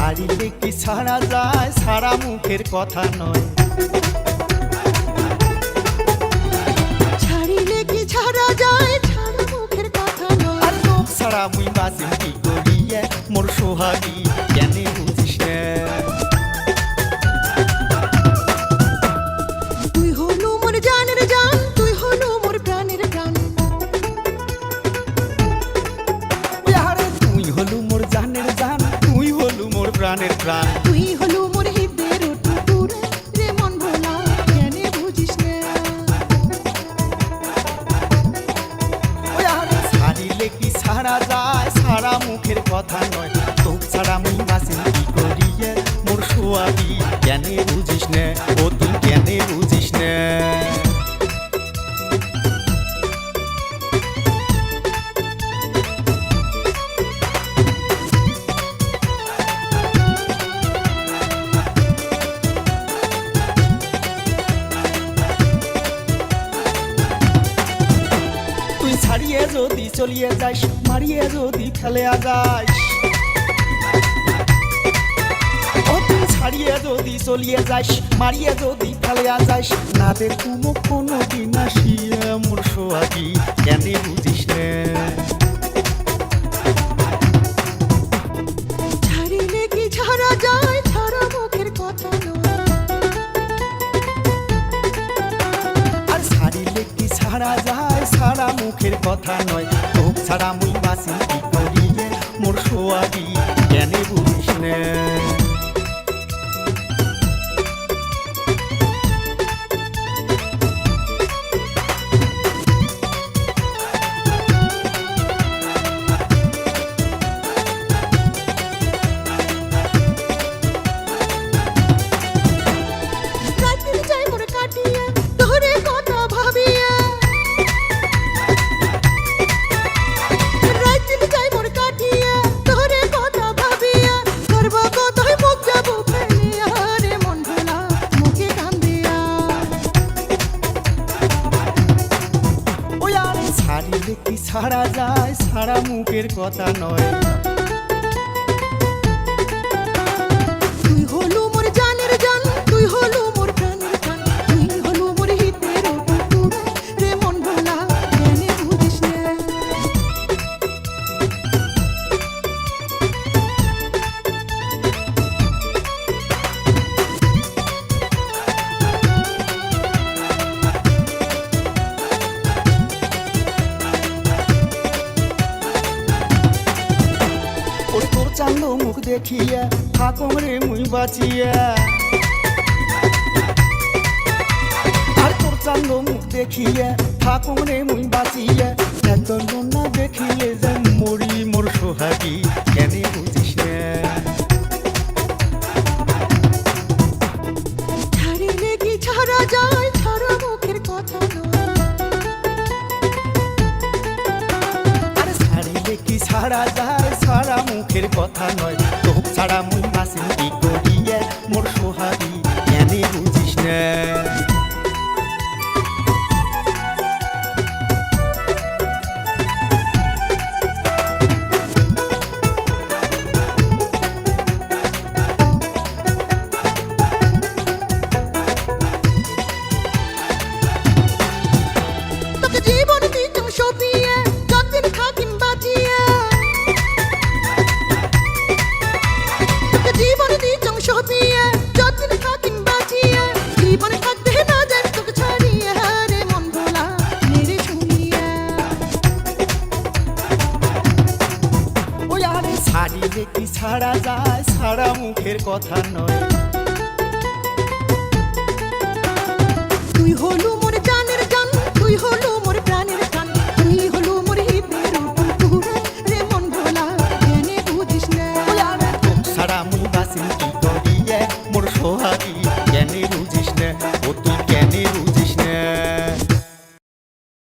ছাড়িলে কি ছাড়া যায়, ছাড়া মুখের কথা নয়। ছাড়িলে কি ছাড়া যায়, ছাড়া মুখের কথা নয়। আর তোক ছাড়া মুই বাঁচিম কি করিয়া, মোর সোহাগী কেনে বুঝিস না। তুই হলু মোর জানের জান, তুই হলু মোর প্রাণের প্রাণ। আরে তুই হলু মোর জানের জান, তুই হলু মোর প্রাণের প্রাণ। তুই হলু মোর হৃদয়ের টুকুর রে মন ভোলা, কেনে বুঝিস না। আরে ছাড়িলে কি ছাড়া যায়, ছাড়া মুখের কথা নয়। তোক ছাড়া মুই বাঁচিম কি করিয়া, মোর সোহাগী কেনে বুঝিস না। ও তুই কেনে বুঝিস না। তুই ছাড়িয়ে যদি চলিয়ে যাস, মারিয়ে যদি ফেলে যাস। ও তুই ছাড়িয়ে যদি চলিয়ে যাস, মারিয়ে যদি ফেলে যাস। না দেখুম কোনো দিন আসিয়া, মোর সোহাগী কেনে বুঝিস না। ছাড়িলে কি ছাড়া যায়, ছাড়া মুখের কথা নয়। আর ছাড়িলে কি ছাড়া যায়, ছাড়া মুখের কথা নয়। তোক ছাড়া মুই বাঁচিম কি করিয়া, মোর সোহাগী কেনে বুঝিস না। রাত্রি যাই মোর কাটিয়ে তোরে কথা ভাবিয়া। রাত্রি যাই মোর কাটিয়ে তোরে কথা ভাবিয়া। করবা কথায় মুখ যাবো ফেলিয়া রে মন ভোলা, মুখে কান দিয়া। ওই আরে ছাড়িলে কি ছাড়া যায়, ছাড়া মুখের কথা নয়। তুই হলু মোর জানের জান, তুই হলু মোর প্রাণের প্রাণ। তুই হলু মোর হৃদয়ের টুকুর রে মন ভোলা, কেনে বুঝিস না। ওর তোর চান্দ মুখ দেখিয়া থাকম রে মুই বাঁচিয়া। আর তোর চান্দ মুখ দেখিয়া থাকম রে মুই বাঁচিয়া। এত না দেখিলে যে মরি, মোর সোহাগী কেনে বুঝিস না। ছাড়িলে কি ছাড়া যায়, ছাড়া মুখের কথা নয়। আর ছাড়িলে কি ছাড়া যায়, ছাড়া মুখের কথা নয়। তোক ছাড়া মুই বাঁচিম কি করিয়া, মোর সোহাগী কেনে বুঝিস না। তোকে জীবন দিতাম সপিয়ে, যতদিন থাকিম বাঁচিয়ে। তোকে জীবন দিতাম সপিয়ে, যতদিন থাকিম বাঁচিয়ে। জীবন থাকতে না যায় তোকে ছাড়িয়ে রে মন ভোলা, মেরে শুনিয়া। ওই আরে ছাড়িলে কি ছাড়া যায়, ছাড়া মুখের কথা নয়। তুই হলু মোর জানের জান, তুই হলু